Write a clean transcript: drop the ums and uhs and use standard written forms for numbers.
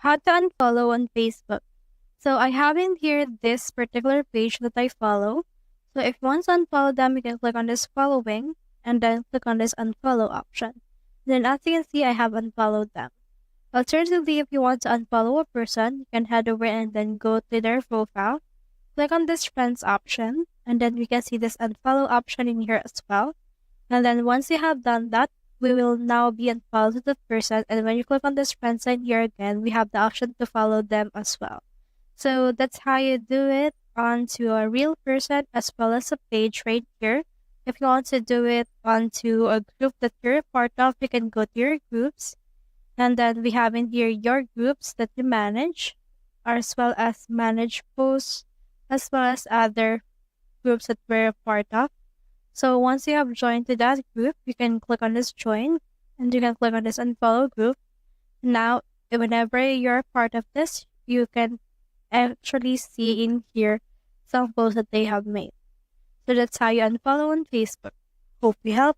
How to unfollow on Facebook. So I have in here this particular page that I follow. So if you want to unfollow them, you can click on this following and then click on this unfollow option. Then as you can see, I have unfollowed them. Alternatively, if you want to unfollow a person, you can head over and then go to their profile. Click on this friends option and then we can see this unfollow option in here as well. And then once you have done that, we will now be unfollowed to the person, and when you click on this friend sign here again, we have the option to follow them as well. So that's how you do it onto a real person as well as a page right here. If you want to do it onto a group that you're a part of, you can go to your groups, and then we have in here your groups that you manage, as well as manage posts, as well as other groups that we're a part of. So once you have joined to that group, you can click on this join and you can click on this unfollow group. Now, whenever you're part of this, you can actually see in here some posts that they have made. So that's how you unfollow on Facebook. Hope we help.